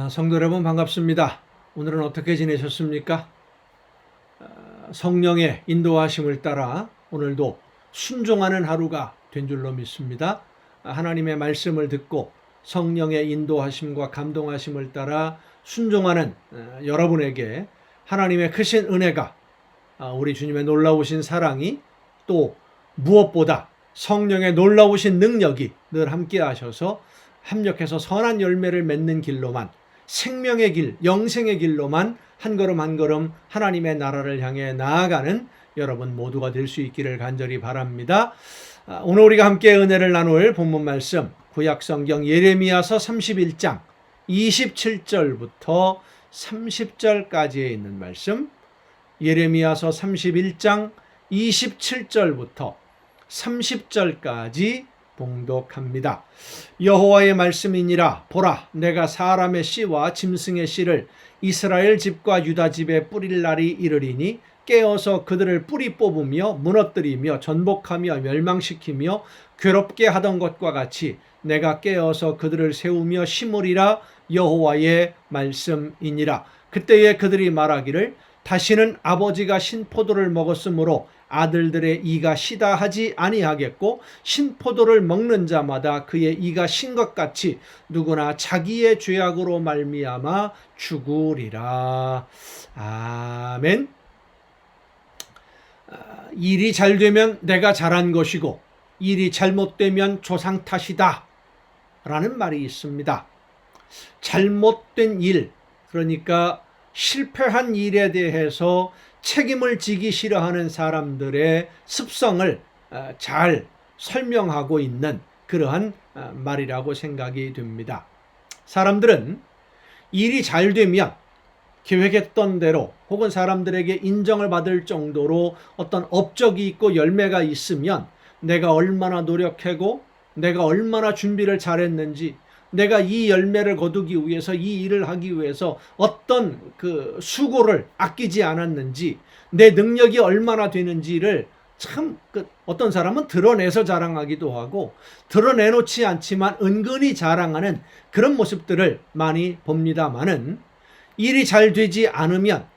성도 여러분 반갑습니다. 오늘은 어떻게 지내셨습니까? 성령의 인도하심을 따라 오늘도 순종하는 하루가 된 줄로 믿습니다. 하나님의 말씀을 듣고 성령의 인도하심과 감동하심을 따라 순종하는 여러분에게 하나님의 크신 은혜가, 우리 주님의 놀라우신 사랑이, 또 무엇보다 성령의 놀라우신 능력이 늘 함께 하셔서 합력해서 선한 열매를 맺는 길로만, 생명의 길, 영생의 길로만 한 걸음 한 걸음 하나님의 나라를 향해 나아가는 여러분 모두가 될 수 있기를 간절히 바랍니다. 오늘 우리가 함께 은혜를 나눌 본문 말씀, 구약성경 예레미야서 31장 27절부터 30절까지에 있는 말씀, 예레미야서 31장 27절부터 30절까지 봉독합니다. 여호와의 말씀이니라. 보라, 내가 사람의 씨와 짐승의 씨를 이스라엘 집과 유다 집에 뿌릴 날이 이르리니 깨어서 그들을 뿌리 뽑으며 무너뜨리며 전복하며 멸망시키며 괴롭게 하던 것과 같이 내가 깨어서 그들을 세우며 심으리라. 여호와의 말씀이니라. 그때에 그들이 말하기를 다시는 아버지가 신포도를 먹었으므로 아들들의 이가 시다 하지 아니하겠고, 신포도를 먹는 자마다 그의 이가 신 것 같이 누구나 자기의 죄악으로 말미암아 죽으리라. 아멘. 일이 잘 되면 내가 잘한 것이고 일이 잘못되면 조상 탓이다 라는 말이 있습니다. 잘못된 일, 그러니까 실패한 일에 대해서 책임을 지기 싫어하는 사람들의 습성을 잘 설명하고 있는 그러한 말이라고 생각이 됩니다. 사람들은 일이 잘 되면 계획했던 대로 혹은 사람들에게 인정을 받을 정도로 어떤 업적이 있고 열매가 있으면 내가 얼마나 노력하고 내가 얼마나 준비를 잘했는지, 내가 이 열매를 거두기 위해서, 이 일을 하기 위해서 어떤 그 수고를 아끼지 않았는지, 내 능력이 얼마나 되는지를 참 어떤 사람은 드러내서 자랑하기도 하고 드러내놓지 않지만 은근히 자랑하는 그런 모습들을 많이 봅니다마는, 일이 잘 되지 않으면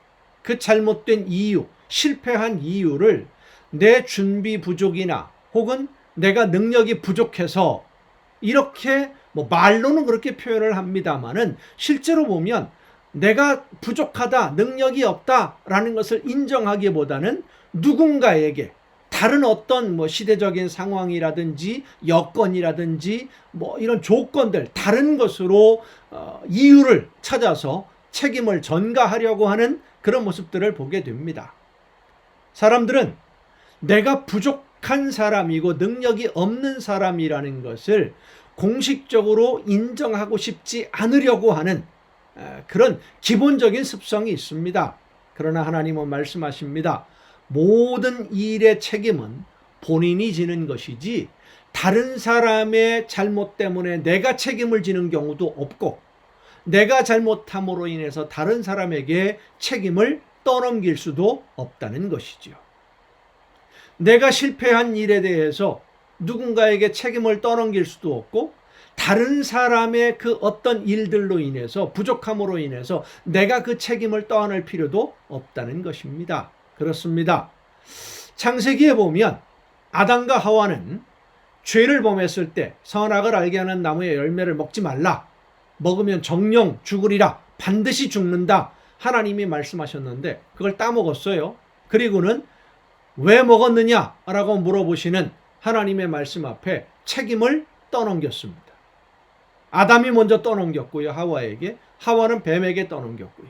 그 잘못된 이유, 실패한 이유를 내 준비 부족이나 혹은 내가 능력이 부족해서 이렇게 말로는 그렇게 표현을 합니다마는 실제로 보면 내가 부족하다, 능력이 없다라는 것을 인정하기보다는 누군가에게 다른 어떤 시대적인 상황이라든지 여건이라든지 이런 조건들, 다른 것으로 이유를 찾아서 책임을 전가하려고 하는 그런 모습들을 보게 됩니다. 사람들은 내가 부족한 사람이고 능력이 없는 사람이라는 것을 공식적으로 인정하고 싶지 않으려고 하는 그런 기본적인 습성이 있습니다. 그러나 하나님은 말씀하십니다. 모든 일의 책임은 본인이 지는 것이지 다른 사람의 잘못 때문에 내가 책임을 지는 경우도 없고, 내가 잘못함으로 인해서 다른 사람에게 책임을 떠넘길 수도 없다는 것이죠. 내가 실패한 일에 대해서 누군가에게 책임을 떠넘길 수도 없고, 다른 사람의 그 어떤 일들로 인해서, 부족함으로 인해서 내가 그 책임을 떠안을 필요도 없다는 것입니다. 그렇습니다. 창세기에 보면 아담과 하와는 죄를 범했을 때 선악을 알게 하는 나무의 열매를 먹지 말라, 먹으면 정령 죽으리라, 반드시 죽는다 하나님이 말씀하셨는데 그걸 따먹었어요. 그리고는 왜 먹었느냐라고 물어보시는 하나님의 말씀 앞에 책임을 떠넘겼습니다. 아담이 먼저 떠넘겼고요, 하와에게. 하와는 뱀에게 떠넘겼고요.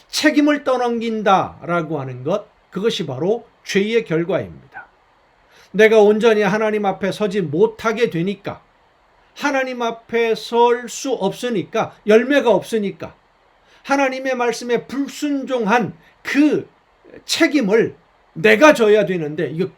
책임을 떠넘긴다라고 하는 것, 그것이 바로 죄의 결과입니다. 내가 온전히 하나님 앞에 서지 못하게 되니까, 하나님 앞에 설 수 없으니까, 열매가 없으니까 하나님의 말씀에 불순종한 그 책임을 내가 져야 되는데 이거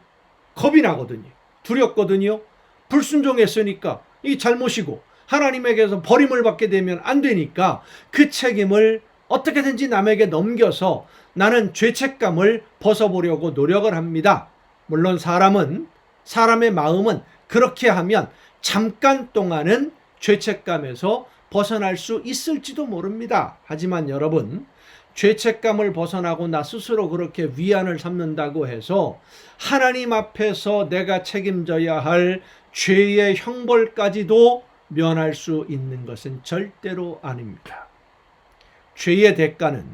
겁이 나거든요. 두렵거든요. 불순종했으니까 이 잘못이고 하나님에게서 버림을 받게 되면 안 되니까 그 책임을 어떻게든지 남에게 넘겨서 나는 죄책감을 벗어보려고 노력을 합니다. 물론 사람의 마음은 그렇게 하면 잠깐 동안은 죄책감에서 벗어날 수 있을지도 모릅니다. 하지만 여러분, 죄책감을 벗어나고 나 스스로 그렇게 위안을 삼는다고 해서 하나님 앞에서 내가 책임져야 할 죄의 형벌까지도 면할 수 있는 것은 절대로 아닙니다. 죄의 대가는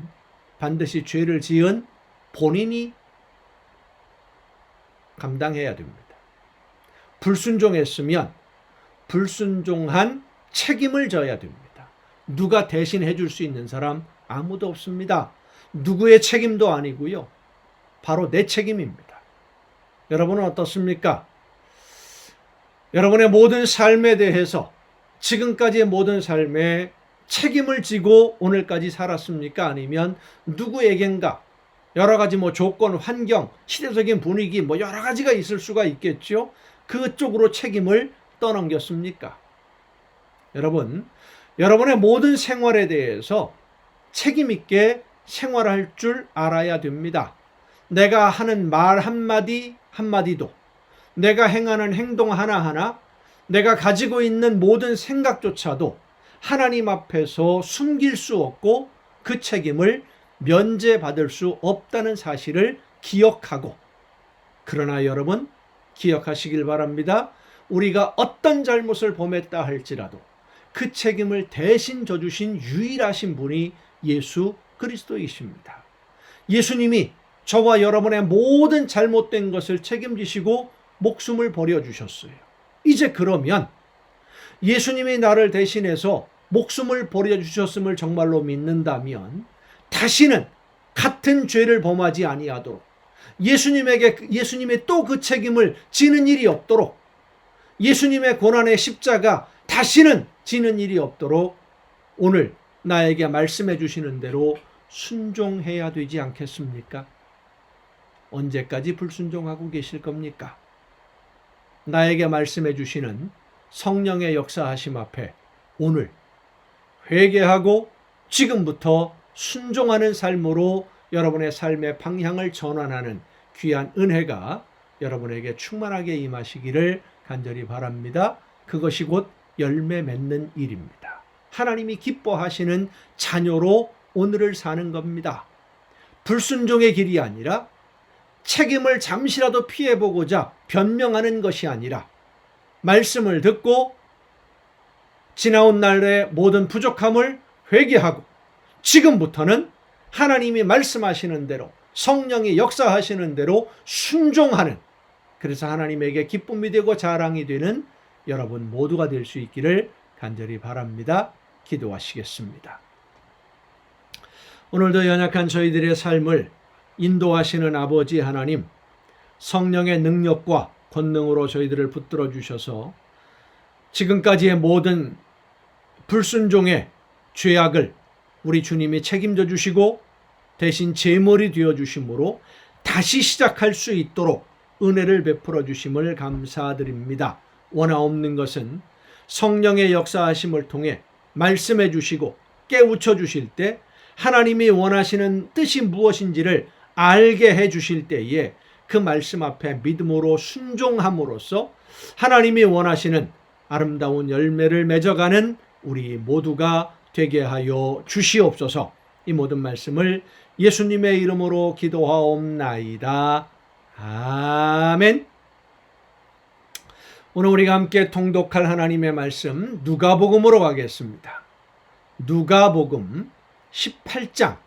반드시 죄를 지은 본인이 감당해야 됩니다. 불순종했으면 불순종한 책임을 져야 됩니다. 누가 대신 해줄 수 있는 사람 아무도 없습니다. 누구의 책임도 아니고요. 바로 내 책임입니다. 여러분은 어떻습니까? 여러분의 모든 삶에 대해서 지금까지의 모든 삶에 책임을 지고 오늘까지 살았습니까? 아니면 누구에겐가 여러 가지 조건, 환경, 시대적인 분위기 여러 가지가 있을 수가 있겠죠. 그쪽으로 책임을 떠넘겼습니까? 여러분, 여러분의 모든 생활에 대해서 책임 있게 생활할 줄 알아야 됩니다. 내가 하는 말 한마디 한마디도, 내가 행하는 행동 하나하나, 내가 가지고 있는 모든 생각조차도 하나님 앞에서 숨길 수 없고 그 책임을 면제받을 수 없다는 사실을 기억하고, 그러나 여러분 기억하시길 바랍니다. 우리가 어떤 잘못을 범했다 할지라도 그 책임을 대신 져주신 유일하신 분이 예수 그리스도이십니다. 예수님이 저와 여러분의 모든 잘못된 것을 책임지시고 목숨을 버려주셨어요. 이제 그러면 예수님이 나를 대신해서 목숨을 버려주셨음을 정말로 믿는다면 다시는 같은 죄를 범하지 아니하도록, 예수님이 또 그 책임을 지는 일이 없도록, 예수님의 고난의 십자가 다시는 지는 일이 없도록 오늘 나에게 말씀해 주시는 대로 순종해야 되지 않겠습니까? 언제까지 불순종하고 계실 겁니까? 나에게 말씀해 주시는 성령의 역사하심 앞에 오늘 회개하고 지금부터 순종하는 삶으로 여러분의 삶의 방향을 전환하는 귀한 은혜가 여러분에게 충만하게 임하시기를 간절히 바랍니다. 그것이 곧 열매 맺는 일입니다. 하나님이 기뻐하시는 자녀로 오늘을 사는 겁니다. 불순종의 길이 아니라 책임을 잠시라도 피해보고자 변명하는 것이 아니라 말씀을 듣고 지나온 날의 모든 부족함을 회개하고 지금부터는 하나님이 말씀하시는 대로, 성령이 역사하시는 대로 순종하는, 그래서 하나님에게 기쁨이 되고 자랑이 되는 여러분 모두가 될 수 있기를 간절히 바랍니다. 기도하시겠습니다. 오늘도 연약한 저희들의 삶을 인도하시는 아버지 하나님, 성령의 능력과 권능으로 저희들을 붙들어 주셔서 지금까지의 모든 불순종의 죄악을 우리 주님이 책임져 주시고 대신 제물이 되어 주심으로 다시 시작할 수 있도록 은혜를 베풀어 주심을 감사드립니다. 원하옵는 것은 성령의 역사하심을 통해 말씀해 주시고 깨우쳐 주실 때 하나님이 원하시는 뜻이 무엇인지를 알게 해 주실 때에 그 말씀 앞에 믿음으로 순종함으로써 하나님이 원하시는 아름다운 열매를 맺어가는 우리 모두가 되게 하여 주시옵소서. 이 모든 말씀을 예수님의 이름으로 기도하옵나이다. 아멘. 오늘 우리가 함께 통독할 하나님의 말씀 누가복음으로 가겠습니다. 누가복음 18장,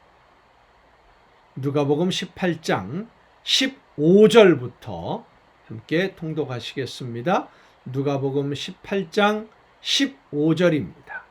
누가복음 18장 15절부터 함께 통독하시겠습니다. 누가복음 18장 15절입니다.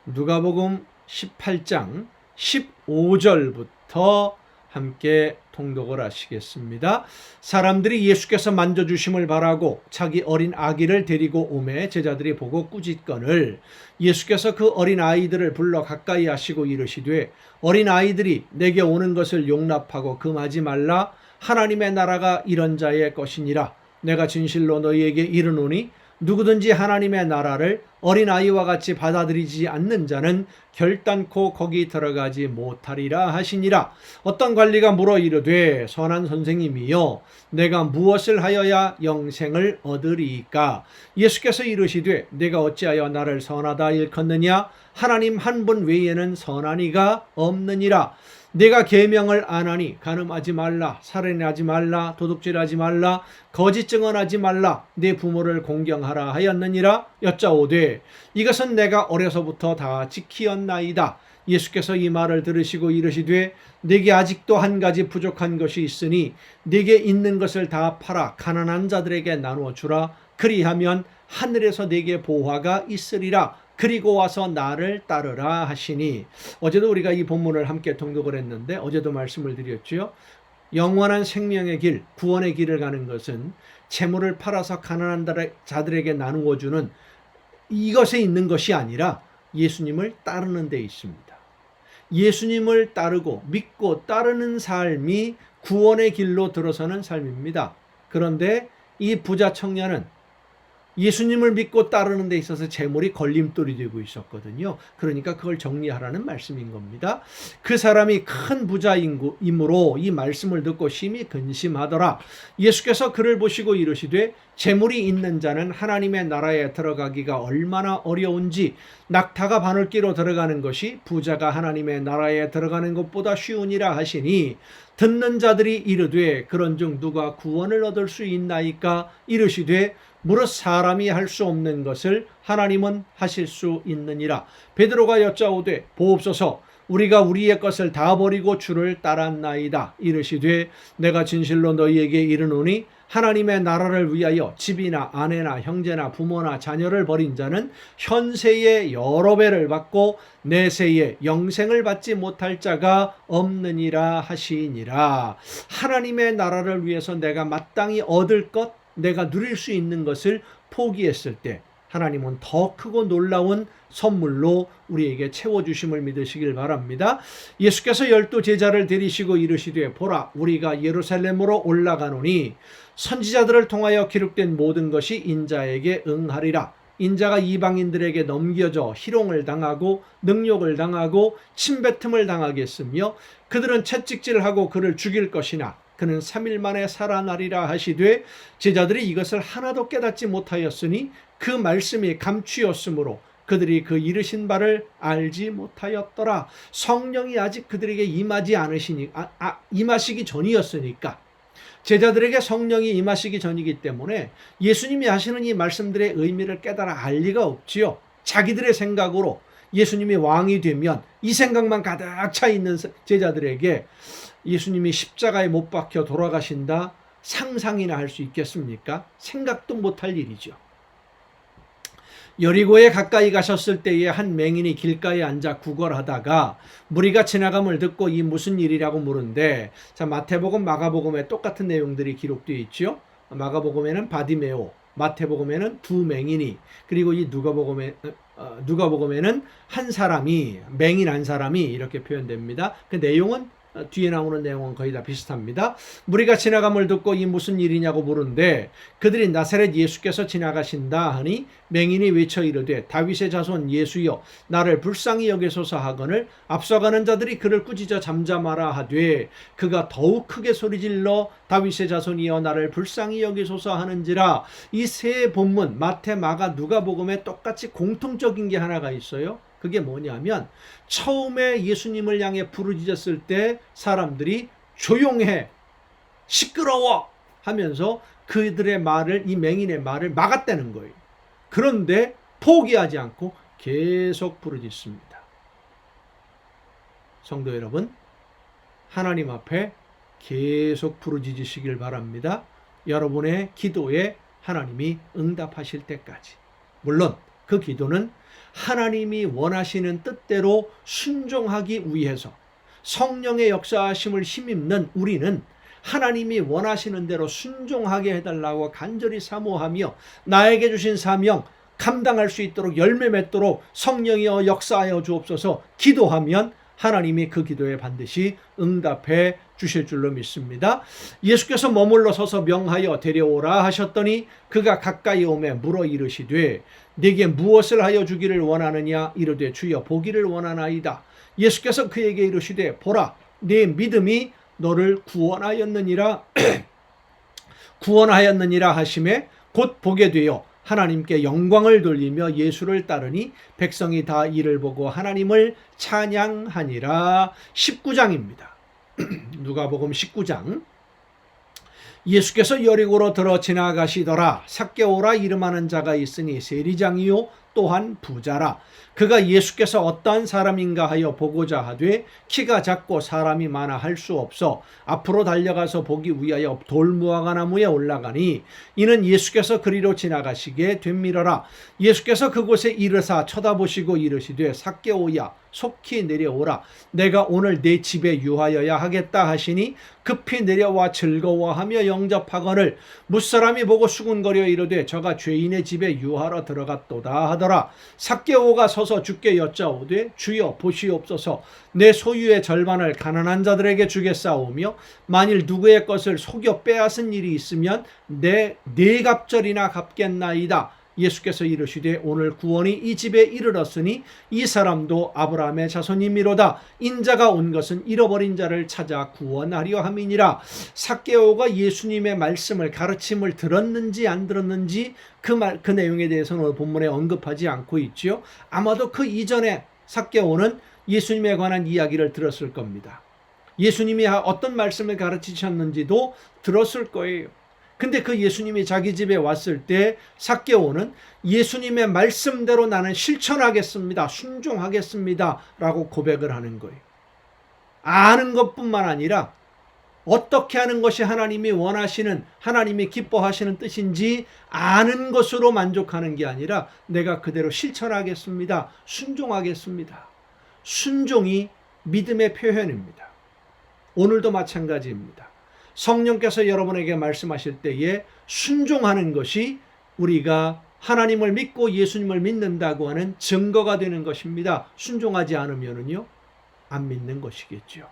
누가복음 18장 15절부터 함께 통독을 하시겠습니다. 사람들이 예수께서 만져주심을 바라고 자기 어린 아기를 데리고 오매 제자들이 보고 꾸짖거늘 예수께서 그 어린 아이들을 불러 가까이 하시고 이르시되 어린 아이들이 내게 오는 것을 용납하고 금하지 말라. 하나님의 나라가 이런 자의 것이니라. 내가 진실로 너희에게 이르노니 누구든지 하나님의 나라를 어린아이와 같이 받아들이지 않는 자는 결단코 거기 들어가지 못하리라 하시니라. 어떤 관리가 물어 이르되 선한 선생님이여 내가 무엇을 하여야 영생을 얻으리이까? 예수께서 이르시되 내가 어찌하여 나를 선하다 일컫느냐? 하나님 한 분 외에는 선한 이가 없느니라. 내가 계명을 안 하니 간음하지 말라, 살인하지 말라, 도둑질하지 말라, 거짓 증언하지 말라, 내 부모를 공경하라 하였느니라. 여짜오되 이것은 내가 어려서부터 다 지키었나이다. 예수께서 이 말을 들으시고 이르시되 내게 아직도 한 가지 부족한 것이 있으니 내게 있는 것을 다 팔아 가난한 자들에게 나누어 주라. 그리하면 하늘에서 내게 보화가 있으리라. 그리고 와서 나를 따르라 하시니. 어제도 우리가 이 본문을 함께 통독을 했는데 어제도 말씀을 드렸죠. 영원한 생명의 길, 구원의 길을 가는 것은 재물을 팔아서 가난한 자들에게 나누어 주는 이것에 있는 것이 아니라 예수님을 따르는 데 있습니다. 예수님을 따르고 믿고 따르는 삶이 구원의 길로 들어서는 삶입니다. 그런데 이 부자 청년은 예수님을 믿고 따르는 데 있어서 재물이 걸림돌이 되고 있었거든요. 그러니까 그걸 정리하라는 말씀인 겁니다. 그 사람이 큰 부자이므로 이 말씀을 듣고 심히 근심하더라. 예수께서 그를 보시고 이르시되 재물이 있는 자는 하나님의 나라에 들어가기가 얼마나 어려운지 낙타가 바늘기로 들어가는 것이 부자가 하나님의 나라에 들어가는 것보다 쉬우니라 하시니 듣는 자들이 이르되 그런즉 누가 구원을 얻을 수 있나이까? 이르시되 무릇 사람이 할 수 없는 것을 하나님은 하실 수 있느니라. 베드로가 여짜오되 보옵소서 우리가 우리의 것을 다 버리고 주를 따랐나이다. 이르시되 내가 진실로 너희에게 이르노니 하나님의 나라를 위하여 집이나 아내나 형제나 부모나 자녀를 버린 자는 현세에 여러 배를 받고 내세에 영생을 받지 못할 자가 없느니라 하시니라. 하나님의 나라를 위해서 내가 마땅히 얻을 것, 내가 누릴 수 있는 것을 포기했을 때 하나님은 더 크고 놀라운 선물로 우리에게 채워주심을 믿으시길 바랍니다. 예수께서 12 제자를 데리시고 이르시되 보라 우리가 예루살렘으로 올라가노니 선지자들을 통하여 기록된 모든 것이 인자에게 응하리라. 인자가 이방인들에게 넘겨져 희롱을 당하고 능욕을 당하고 침뱉음을 당하겠으며 그들은 채찍질하고 그를 죽일 것이나 그는 3일 만에 살아나리라 하시되 제자들이 이것을 하나도 깨닫지 못하였으니 그 말씀이 감추었으므로 그들이 그 이르신 바를 알지 못하였더라. 성령이 아직 그들에게 임하시기 전이었으니까 제자들에게 성령이 임하시기 전이기 때문에 예수님이 하시는 이 말씀들의 의미를 깨달아 알 리가 없지요. 자기들의 생각으로 예수님이 왕이 되면 이 생각만 가득 차 있는 제자들에게 예수님이 십자가에 못 박혀 돌아가신다 상상이나 할 수 있겠습니까? 생각도 못할 일이죠. 여리고에 가까이 가셨을 때에 한 맹인이 길가에 앉아 구걸하다가 무리가 지나감을 듣고 이 무슨 일이라고 물은데, 자, 마태복음, 마가복음에 똑같은 내용들이 기록되어 있죠. 마가복음에는 바디메오, 마태복음에는 두 맹인이, 그리고 이 누가복음에는 한 사람이, 맹인 한 사람이 이렇게 표현됩니다. 그 내용은 뒤에 나오는 내용은 거의 다 비슷합니다. 무리가 지나감을 듣고 이 무슨 일이냐고 물은데 그들이 나사렛 예수께서 지나가신다 하니 맹인이 외쳐 이르되 다윗의 자손 예수여 나를 불쌍히 여기소서 하거늘 앞서가는 자들이 그를 꾸짖어 잠잠하라 하되 그가 더욱 크게 소리질러 다윗의 자손이여 나를 불쌍히 여기소서 하는지라. 이 세 본문 마태, 마가, 누가복음에 똑같이 공통적인 게 하나가 있어요. 그게 뭐냐면 처음에 예수님을 향해 부르짖었을 때 사람들이 조용해, 시끄러워 하면서 그들의 말을, 이 맹인의 말을 막았다는 거예요. 그런데 포기하지 않고 계속 부르짖습니다. 성도 여러분, 하나님 앞에 계속 부르짖으시길 바랍니다. 여러분의 기도에 하나님이 응답하실 때까지. 물론 그 기도는 하나님이 원하시는 뜻대로 순종하기 위해서 성령의 역사하심을 힘입는 우리는 하나님이 원하시는 대로 순종하게 해달라고 간절히 사모하며 나에게 주신 사명 감당할 수 있도록 열매 맺도록 성령이여 역사하여 주옵소서 기도하면 하나님이 그 기도에 반드시 응답해 주실 줄로 믿습니다. 예수께서 머물러 서서 명하여 데려오라 하셨더니 그가 가까이 오매 물어 이르시되 네게 무엇을 하여 주기를 원하느냐 이르되 주여 보기를 원하나이다. 예수께서 그에게 이르시되 보라 네 믿음이 너를 구원하였느니라 하시매 곧 보게 되어 하나님께 영광을 돌리며 예수를 따르니 백성이 다 이를 보고 하나님을 찬양하니라. 19장입니다. 누가복음 19장. 예수께서 여리고로 들어 지나가시더라. 삭개오라 이름하는 자가 있으니 세리장이요 또한 부자라. 그가 예수께서 어떠한 사람인가 하여 보고자 하되 키가 작고 사람이 많아 할 수 없어 앞으로 달려가서 보기 위하여 돌무화과 나무에 올라가니 이는 예수께서 그리로 지나가시게 됨이러라. 예수께서 그곳에 이르사 쳐다보시고 이르시되 삭개오야 속히 내려오라. 내가 오늘 내 집에 유하여야 하겠다 하시니 급히 내려와 즐거워하며 영접하거늘 무사람이 보고 수군거려 이르되 저가 죄인의 집에 유하러 들어갔도다 하더라. 삭개오가 서서 주께 여짜오되 주여 보시옵소서 내 소유의 절반을 가난한 자들에게 주겠사오며 만일 누구의 것을 속여 빼앗은 일이 있으면 네 갑절이나 갚겠나이다. 예수께서 이르시되 오늘 구원이 이 집에 이르렀으니 이 사람도 아브라함의 자손이미로다. 인자가 온 것은 잃어버린 자를 찾아 구원하려 함이니라. 삭개오가 예수님의 말씀을 가르침을 들었는지 안 들었는지 그 내용에 대해서는 오늘 본문에 언급하지 않고 있지요. 아마도 그 이전에 삭개오는 예수님에 관한 이야기를 들었을 겁니다. 예수님이 어떤 말씀을 가르치셨는지도 들었을 거예요. 근데 그 예수님이 자기 집에 왔을 때 삭개오는 예수님의 말씀대로 나는 실천하겠습니다. 순종하겠습니다. 라고 고백을 하는 거예요. 아는 것뿐만 아니라 어떻게 하는 것이 하나님이 원하시는, 하나님이 기뻐하시는 뜻인지 아는 것으로 만족하는 게 아니라 내가 그대로 실천하겠습니다. 순종하겠습니다. 순종이 믿음의 표현입니다. 오늘도 마찬가지입니다. 성령께서 여러분에게 말씀하실 때에 순종하는 것이 우리가 하나님을 믿고 예수님을 믿는다고 하는 증거가 되는 것입니다. 순종하지 않으면요, 안 믿는 것이겠죠.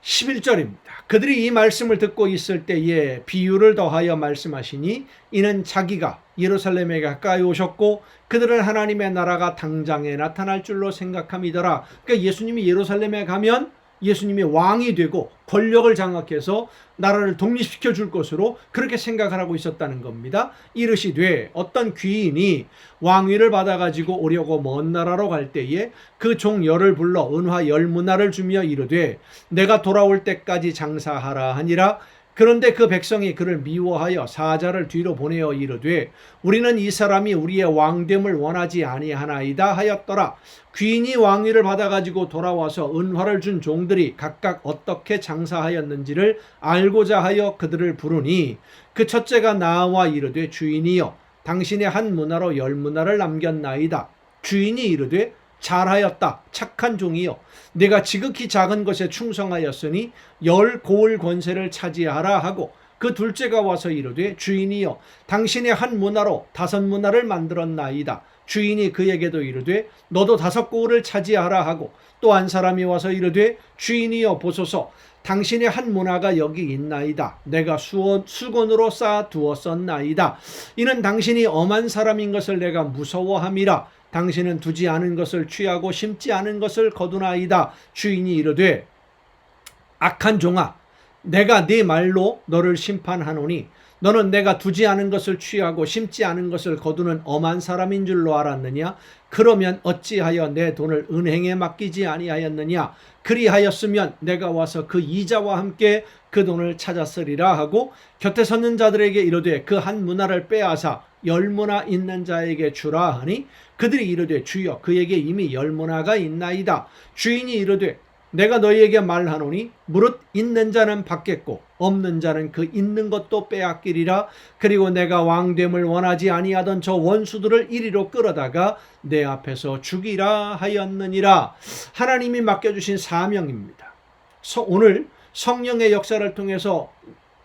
11절입니다. 그들이 이 말씀을 듣고 있을 때에 비유를 더하여 말씀하시니 이는 자기가 예루살렘에 가까이 오셨고 그들은 하나님의 나라가 당장에 나타날 줄로 생각함이더라. 그러니까 예수님이 예루살렘에 가면 예수님이 왕이 되고 권력을 장악해서 나라를 독립시켜 줄 것으로 그렇게 생각을 하고 있었다는 겁니다. 이르시되 어떤 귀인이 왕위를 받아가지고 오려고 먼 나라로 갈 때에 그 종 열을 불러 은화 10문화를 주며 이르되 내가 돌아올 때까지 장사하라 하니라. 그런데 그 백성이 그를 미워하여 사자를 뒤로 보내어 이르되 우리는 이 사람이 우리의 왕됨을 원하지 아니하나이다 하였더라. 귀인이 왕위를 받아가지고 돌아와서 은화를 준 종들이 각각 어떻게 장사하였는지를 알고자 하여 그들을 부르니 그 첫째가 나와 이르되 주인이여 당신의 한 문화로 10문화를 남겼나이다. 주인이 이르되 잘하였다. 착한 종이여 내가 지극히 작은 것에 충성하였으니 10고을 권세를 차지하라 하고 그 둘째가 와서 이르되 주인이여 당신의 한 문화로 5문화를 만들었나이다. 주인이 그에게도 이르되 너도 5고을을 차지하라 하고 또 한 사람이 와서 이르되 주인이여 보소서 당신의 한 문화가 여기 있나이다. 내가 수건으로 쌓아 두었었나이다. 이는 당신이 엄한 사람인 것을 내가 무서워함이라. 당신은 두지 않은 것을 취하고 심지 않은 것을 거두나이다. 주인이 이르되 악한 종아 내가 네 말로 너를 심판하노니 너는 내가 두지 않은 것을 취하고 심지 않은 것을 거두는 엄한 사람인 줄로 알았느냐? 그러면 어찌하여 내 돈을 은행에 맡기지 아니하였느냐? 그리하였으면 내가 와서 그 이자와 함께 그 돈을 찾았으리라 하고 곁에 섰는 자들에게 이르되 그 한 문화를 빼앗아 10문화 있는 자에게 주라 하니 그들이 이르되 주여 그에게 이미 10문화가 있나이다. 주인이 이르되 내가 너희에게 말하노니 무릇 있는 자는 받겠고 없는 자는 그 있는 것도 빼앗기리라. 그리고 내가 왕됨을 원하지 아니하던 저 원수들을 이리로 끌어다가 내 앞에서 죽이라 하였느니라. 하나님이 맡겨주신 사명입니다. 오늘 성령의 역사를 통해서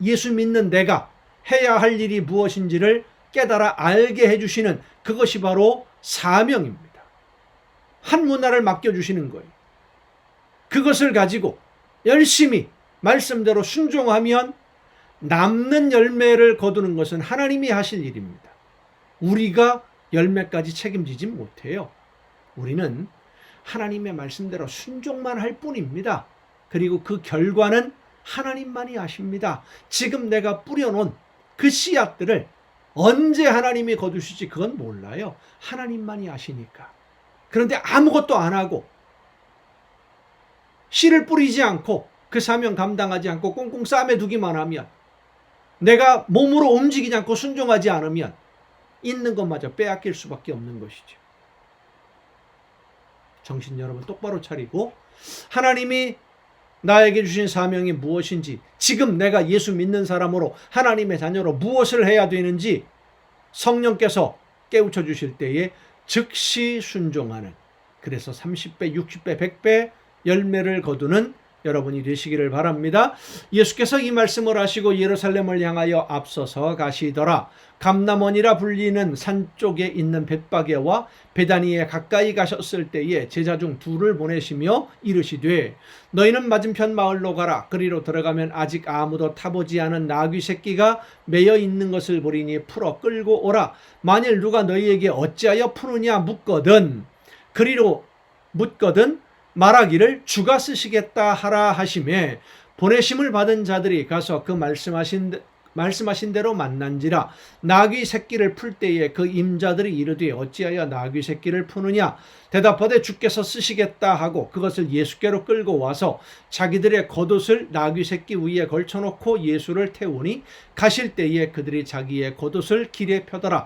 예수 믿는 내가 해야 할 일이 무엇인지를 깨달아 알게 해주시는 그것이 바로 사명입니다. 한 문화를 맡겨주시는 거예요. 그것을 가지고 열심히 말씀대로 순종하면 남는 열매를 거두는 것은 하나님이 하실 일입니다. 우리가 열매까지 책임지지 못해요. 우리는 하나님의 말씀대로 순종만 할 뿐입니다. 그리고 그 결과는 하나님만이 아십니다. 지금 내가 뿌려놓은 그 씨앗들을 언제 하나님이 거두실지 그건 몰라요. 하나님만이 아시니까. 그런데 아무것도 안 하고 씨를 뿌리지 않고 그 사명 감당하지 않고 꽁꽁 싸매 두기만 하면, 내가 몸으로 움직이지 않고 순종하지 않으면 있는 것마저 빼앗길 수밖에 없는 것이죠. 정신 여러분 똑바로 차리고 하나님이 나에게 주신 사명이 무엇인지, 지금 내가 예수 믿는 사람으로 하나님의 자녀로 무엇을 해야 되는지 성령께서 깨우쳐 주실 때에 즉시 순종하는, 그래서 30배, 60배, 100배 열매를 거두는 여러분이 되시기를 바랍니다. 예수께서 이 말씀을 하시고 예루살렘을 향하여 앞서서 가시더라. 감람원이라 불리는 산 쪽에 있는 벳바게와 베다니에 가까이 가셨을 때에 제자 중 둘을 보내시며 이르시되 너희는 맞은편 마을로 가라. 그리로 들어가면 아직 아무도 타보지 않은 나귀 새끼가 매여 있는 것을 보리니 풀어 끌고 오라. 만일 누가 너희에게 어찌하여 푸느냐 묻거든, 그리로 묻거든 말하기를 주가 쓰시겠다 하라 하시매, 보내심을 받은 자들이 가서 그 말씀하신 대로 만난지라. 나귀 새끼를 풀 때에 그 임자들이 이르되 어찌하여 나귀 새끼를 푸느냐 대답하되 주께서 쓰시겠다 하고 그것을 예수께로 끌고 와서 자기들의 겉옷을 나귀 새끼 위에 걸쳐놓고 예수를 태우니 가실 때에 그들이 자기의 겉옷을 길에 펴더라.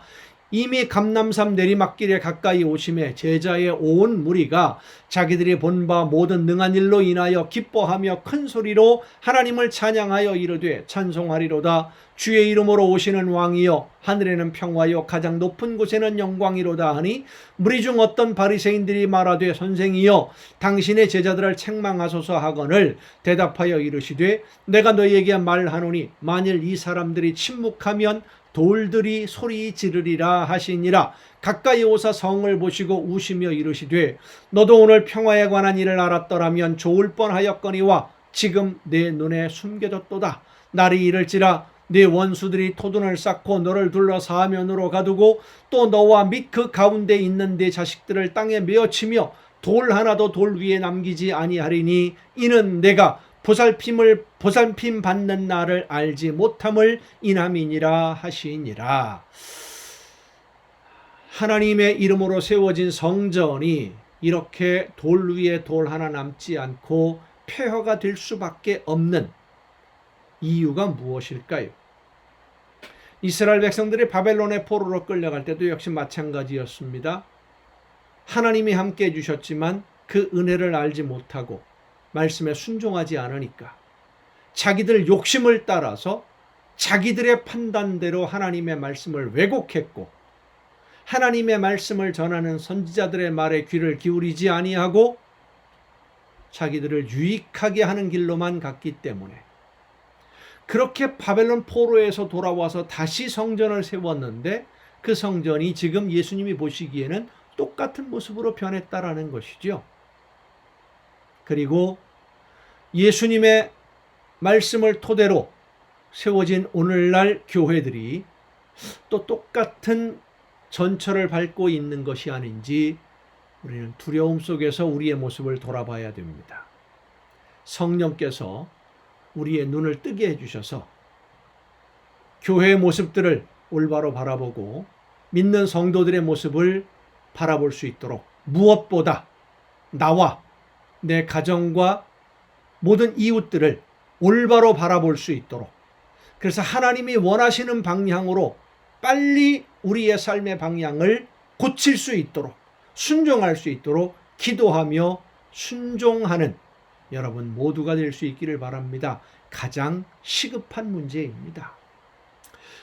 이미 감람산 내리막길에 가까이 오심에 제자의 온 무리가 자기들이 본 바 모든 능한 일로 인하여 기뻐하며 큰 소리로 하나님을 찬양하여 이르되 찬송하리로다. 주의 이름으로 오시는 왕이여, 하늘에는 평화요 가장 높은 곳에는 영광이로다 하니, 무리 중 어떤 바리새인들이 말하되 선생이여 당신의 제자들을 책망하소서 하거늘 대답하여 이르시되 내가 너희에게 말하노니 만일 이 사람들이 침묵하면 돌들이 소리 지르리라 하시니라. 가까이 오사 성을 보시고 우시며 이르시되 너도 오늘 평화에 관한 일을 알았더라면 좋을 뻔하였거니와 지금 내 눈에 숨겨졌도다. 날이 이를지라 네 원수들이 토둔을 쌓고 너를 둘러 사면으로 가두고 또 너와 및 그 가운데 있는 네 자식들을 땅에 메어치며 돌 하나도 돌 위에 남기지 아니하리니 이는 내가 보살핌 받는 날을 알지 못함을 인함이니라 하시니라. 하나님의 이름으로 세워진 성전이 이렇게 돌 위에 돌 하나 남지 않고 폐허가 될 수밖에 없는 이유가 무엇일까요? 이스라엘 백성들이 바벨론의 포로로 끌려갈 때도 역시 마찬가지였습니다. 하나님이 함께 해주셨지만 그 은혜를 알지 못하고 말씀에 순종하지 않으니까 자기들 욕심을 따라서 자기들의 판단대로 하나님의 말씀을 왜곡했고, 하나님의 말씀을 전하는 선지자들의 말에 귀를 기울이지 아니하고 자기들을 유익하게 하는 길로만 갔기 때문에 그렇게 바벨론 포로에서 돌아와서 다시 성전을 세웠는데 그 성전이 지금 예수님이 보시기에는 똑같은 모습으로 변했다라는 것이죠. 그리고 예수님의 말씀을 토대로 세워진 오늘날 교회들이 또 똑같은 전철을 밟고 있는 것이 아닌지 우리는 두려움 속에서 우리의 모습을 돌아봐야 됩니다. 성령께서 우리의 눈을 뜨게 해주셔서 교회의 모습들을 올바로 바라보고 믿는 성도들의 모습을 바라볼 수 있도록, 무엇보다 나와 내 가정과 모든 이웃들을 올바로 바라볼 수 있도록, 그래서 하나님이 원하시는 방향으로 빨리 우리의 삶의 방향을 고칠 수 있도록, 순종할 수 있도록 기도하며 순종하는 여러분 모두가 될 수 있기를 바랍니다. 가장 시급한 문제입니다.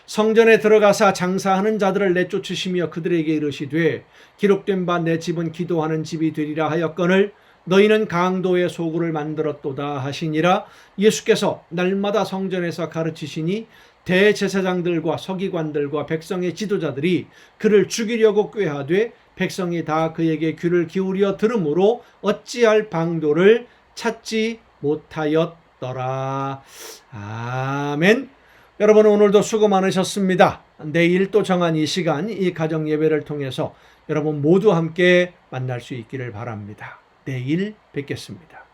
성전에 들어가사 장사하는 자들을 내쫓으시며 그들에게 이르시되 기록된 바 내 집은 기도하는 집이 되리라 하였거늘 너희는 강도의 소굴을 만들었도다 하시니라. 예수께서 날마다 성전에서 가르치시니 대제사장들과 서기관들과 백성의 지도자들이 그를 죽이려고 꾀하되 백성이 다 그에게 귀를 기울여 들으므로 어찌할 방도를 찾지 되었더라. 아멘. 여러분 오늘도 수고 많으셨습니다. 내일 또 정한 이 시간, 이 가정 예배를 통해서 여러분 모두 함께 만날 수 있기를 바랍니다. 내일 뵙겠습니다.